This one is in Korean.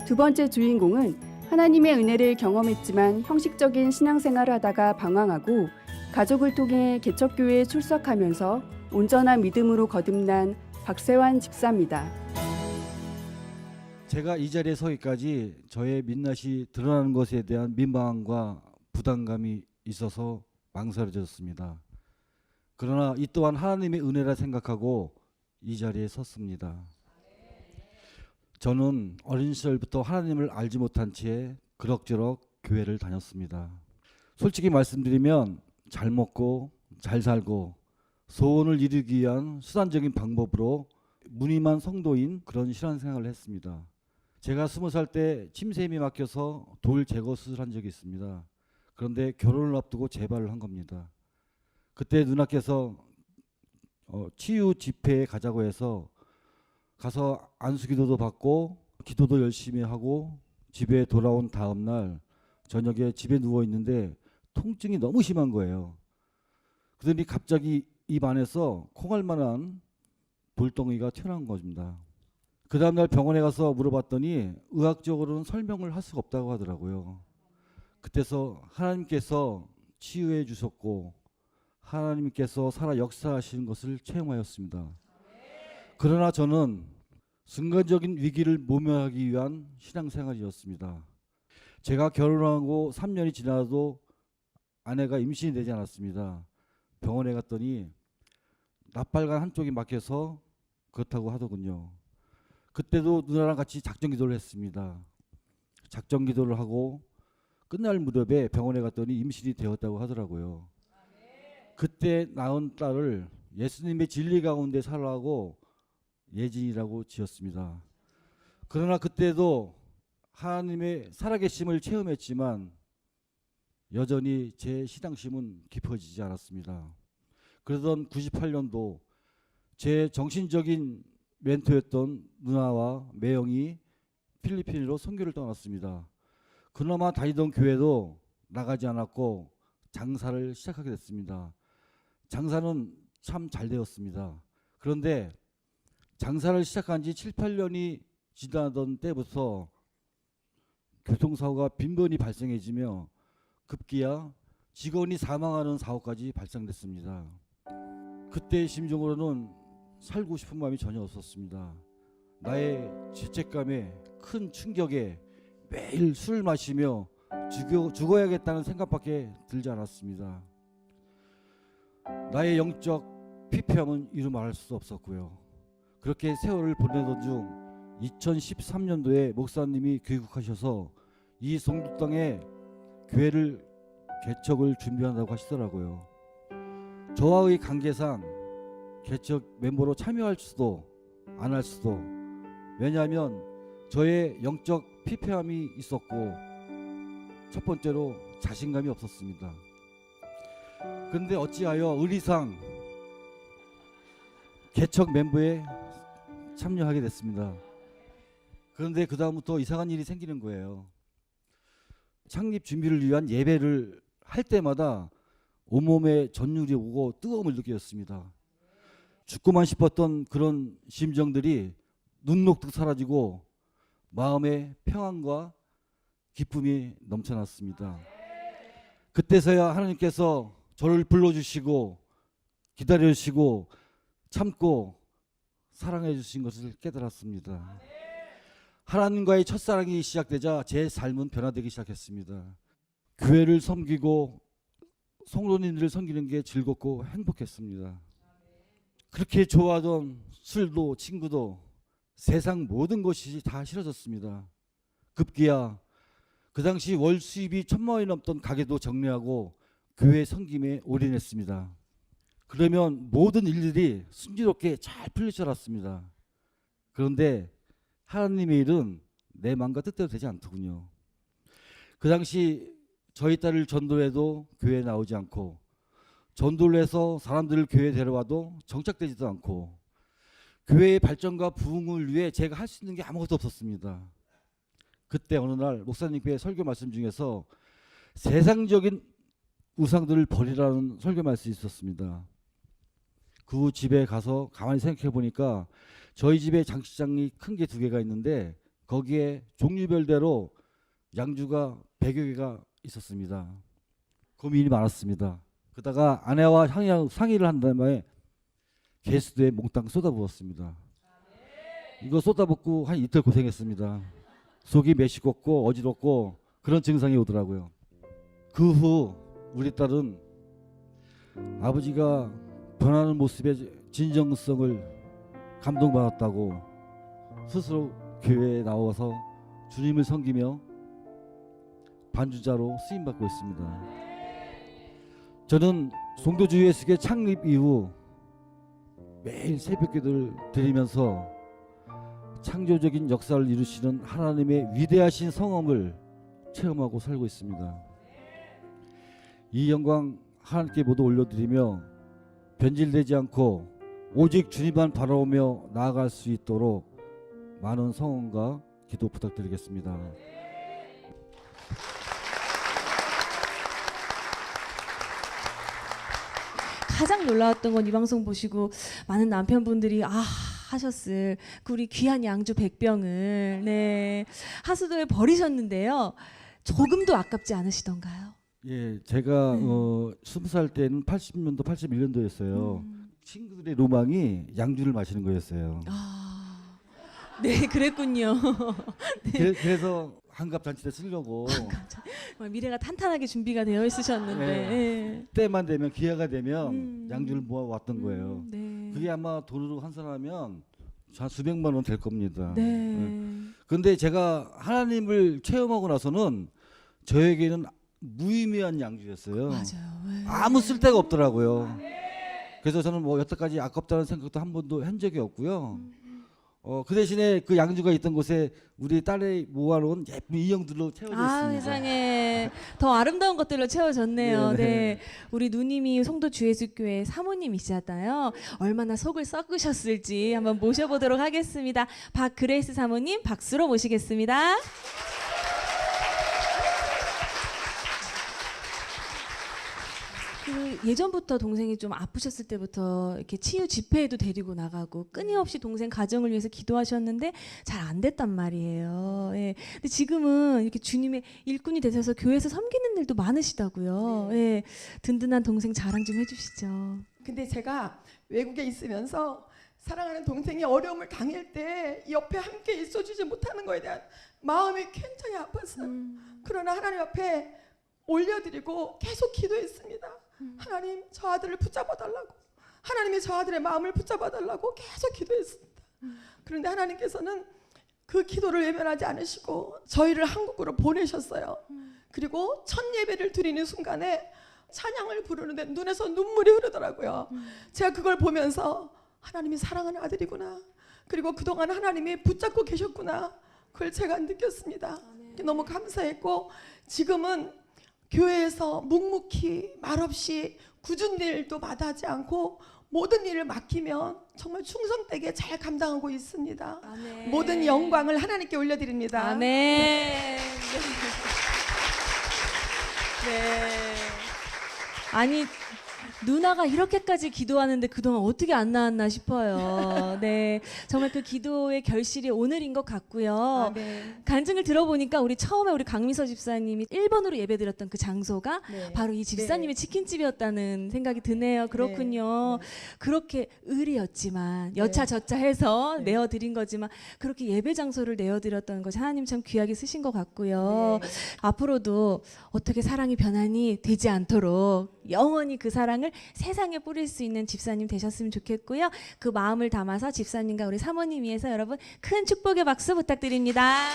두 번째 주인공은 하나님의 은혜를 경험했지만 형식적인 신앙생활을 하다가 방황하고 가족을 통해 개척교회에 출석하면서 온전한 믿음으로 거듭난 박세환 집사입니다. 제가 이 자리에 서기까지 저의 민낯이 드러나는 것에 대한 민망함과 부담감이 있어서 망설여졌습니다. 그러나 이 또한 하나님의 은혜라 생각하고 이 자리에 섰습니다. 저는 어린 시절부터 하나님을 알지 못한 채 그럭저럭 교회를 다녔습니다. 솔직히 말씀드리면 잘 먹고 잘 살고 소원을 이루기 위한 수단적인 방법으로 무늬만 성도인 그런 신앙생활을 했습니다. 제가 20살 때 침샘이 막혀서 돌 제거 수술한 적이 있습니다. 그런데 결혼을 앞두고 재발을 한 겁니다. 그때 누나께서 치유 집회에 가자고 해서 가서 안수기도도 받고 기도도 열심히 하고 집에 돌아온 다음 날 저녁에 집에 누워 있는데 통증이 너무 심한 거예요. 그러더니 갑자기 입 안에서 콩알만한 돌덩이가 튀어나온 겁니다. 그 다음날 병원에 가서 물어봤더니 의학적으로는 설명을 할 수가 없다고 하더라고요. 그때서 하나님께서 치유해 주셨고 하나님께서 살아 역사하시는 것을 체험하였습니다. 그러나 저는 순간적인 위기를 모면하기 위한 신앙생활이었습니다. 제가 결혼하고 3년이 지나도 아내가 임신이 되지 않았습니다. 병원에 갔더니 납발관 한쪽이 막혀서 그렇다고 하더군요. 그때도 누나랑 같이 작정 기도를 했습니다. 작정 기도를 하고 끝날 무렵에 병원에 갔더니 임신이 되었다고 하더라고요. 그때 낳은 딸을 예수님의 진리 가운데 살라고 예진이라고 지었습니다. 그러나 그때도 하나님의 살아계심을 체험했지만 여전히 제 신앙심은 깊어지지 않았습니다. 그러던 98년도 제 정신적인 멘토였던 누나와 매형이 필리핀으로 선교를 떠났습니다. 그나마 다니던 교회도 나가지 않았고 장사를 시작하게 됐습니다. 장사는 참 잘 되었습니다. 그런데 장사를 시작한 지 7, 8년이 지나던 때부터 교통사고가 빈번히 발생해지며 급기야 직원이 사망하는 사고까지 발생됐습니다. 그때 심정으로는 살고 싶은 마음이 전혀 없었습니다. 나의 죄책감에 큰 충격에 매일 술을 마시며 죽어야겠다는 생각밖에 들지 않았습니다. 나의 영적 피폐함은 이루 말할 수 없었고요. 그렇게 세월을 보내던 중 2013년도에 목사님이 귀국하셔서 이 송도 땅에 교회를 개척을 준비한다고 하시더라고요. 저와의 관계상 개척 멤버로 참여할 수도 안 할 수도, 왜냐하면 저의 영적 피폐함이 있었고 첫 번째로 자신감이 없었습니다. 그런데 어찌하여 의리상 개척 멤버에 참여하게 됐습니다. 그런데 그 다음부터 이상한 일이 생기는 거예요. 창립 준비를 위한 예배를 할 때마다 온몸에 전율이 오고 뜨거움을 느꼈습니다. 죽고만 싶었던 그런 심정들이 눈녹듯 사라지고 마음의 평안과 기쁨이 넘쳐났습니다. 그때서야 하나님께서 저를 불러주시고 기다려주시고 참고 사랑해 주신 것을 깨달았습니다. 하나님과의 첫사랑이 시작되자 제 삶은 변화되기 시작했습니다. 교회를 섬기고 성도님들을 섬기는 게 즐겁고 행복했습니다. 그렇게 좋아하던 술도 친구도 세상 모든 것이 다 싫어졌습니다. 급기야 그 당시 월 수입이 1,000만 원이 넘던 가게도 정리하고 교회 섬김에 올인했습니다. 그러면 모든 일들이 순조롭게 잘 풀릴 줄 알았습니다. 그런데 하나님의 일은 내 마음과 뜻대로 되지 않더군요. 그 당시 저희 딸을 전도해도 교회에 나오지 않고, 전도를 해서 사람들을 교회에 데려와도 정착되지도 않고, 교회의 발전과 부흥을 위해 제가 할 수 있는 게 아무것도 없었습니다. 그때 어느 날 목사님께 설교 말씀 중에서 세상적인 우상들을 버리라는 설교 말씀이 있었습니다. 그 집에 가서 가만히 생각해 보니까 저희 집에 장식장이 큰 게 2개가 있는데 거기에 종류별대로 양주가 100여 개가 있었습니다. 고민이 많았습니다. 그러다가 아내와 상의를 한 다음에 개수대에 몽땅 쏟아부었습니다. 이거 쏟아붓고 한 이틀 고생했습니다. 속이 메시껍고 어지럽고 그런 증상이 오더라고요. 그 후 우리 딸은 아버지가 변하는 모습의 진정성을 감동받았다고 스스로 교회에 나와서 주님을 섬기며 반주자로 쓰임받고 있습니다. 저는 송도주 예수교 창립 이후 매일 새벽기도를 드리면서 창조적인 역사를 이루시는 하나님의 위대하신 성함을 체험하고 살고 있습니다. 이 영광 하나님께 모두 올려드리며 변질되지 않고 오직 주님만 바라보며 나아갈 수 있도록 많은 성원과 기도 부탁드리겠습니다. 가장 놀라웠던 건 이 방송 보시고 많은 남편분들이 하셨을 그 우리 귀한 양주 100병을 네, 하수도에 버리셨는데요. 조금도 아깝지 않으시던가요? 예, 제가 20살 때는 80년도, 81년도였어요. 친구들의 로망이 양주를 마시는 거였어요. 네, 그랬군요. 그래서 한갑잔치 때 쓰려고 미래가 탄탄하게 준비가 되어 있으셨는데 예. 때만 되면 기회가 되면 양주를 모아왔던 거예요. 네. 그게 아마 돈으로 환산하면 한 수백만 원 될 겁니다. 네. 그런데 제가 하나님을 체험하고 나서는 저에게는 무의미한 양주였어요. 맞아요. 네. 아무 쓸데가 없더라고요. 그래서 저는 뭐 여태까지 아깝다는 생각도 한 번도 한 적이 없고요. 그 대신에 그 양주가 있던 곳에 우리 딸이 모아놓은 예쁜 인형들로 채워져 있습니다. 세상에 더 아름다운 것들로 채워졌네요. 네네. 네, 우리 누님이 송도 주예수교회 사모님이시잖아요. 얼마나 속을 썩으셨을지 한번 모셔보도록 하겠습니다. 박그레이스 사모님 박수로 모시겠습니다. 그 예전부터 동생이 좀 아프셨을 때부터 이렇게 치유 집회에도 데리고 나가고 끊임없이 동생 가정을 위해서 기도하셨는데 잘 안 됐단 말이에요. 예. 근데 지금은 이렇게 주님의 일꾼이 되셔서 교회에서 섬기는 일도 많으시다고요. 예. 든든한 동생 자랑 좀 해주시죠. 근데 제가 외국에 있으면서 사랑하는 동생이 어려움을 당할 때 옆에 함께 있어주지 못하는 거에 대한 마음이 굉장히 아팠어요. 그러나 하나님 앞에 올려드리고 계속 기도했습니다. 하나님 저 아들을 붙잡아 달라고, 하나님이 저 아들의 마음을 붙잡아 달라고 계속 기도했습니다. 그런데 하나님께서는 그 기도를 외면하지 않으시고 저희를 한국으로 보내셨어요. 그리고 첫 예배를 드리는 순간에 찬양을 부르는데 눈에서 눈물이 흐르더라고요. 제가 그걸 보면서 하나님이 사랑하는 아들이구나, 그리고 그동안 하나님이 붙잡고 계셨구나, 그걸 제가 느꼈습니다. 너무 감사했고 지금은 교회에서 묵묵히 말없이 굳은 일도 마다하지 않고 모든 일을 맡기면 정말 충성되게 잘 감당하고 있습니다. 아멘. 모든 영광을 하나님께 올려드립니다. 아멘. 네. 네. 아니 누나가 이렇게까지 기도하는데 그동안 어떻게 안 나왔나 싶어요. 네, 정말 그 기도의 결실이 오늘인 것 같고요. 네. 간증을 들어보니까 우리 처음에 우리 강미서 집사님이 1번으로 예배드렸던 그 장소가 네. 바로 이 집사님의 치킨집이었다는 생각이 드네요. 그렇군요. 네. 그렇게 의리였지만 여차저차 해서 네. 내어드린 거지만 그렇게 예배 장소를 내어드렸던 것이 하나님 참 귀하게 쓰신 것 같고요. 네. 앞으로도 어떻게 사랑이 변환이 되지 않도록 영원히 그 사랑을 세상에 뿌릴 수 있는 집사님 되셨으면 좋겠고요. 그 마음을 담아서 집사님과 우리 사모님 위해서 여러분 큰 축복의 박수 부탁드립니다.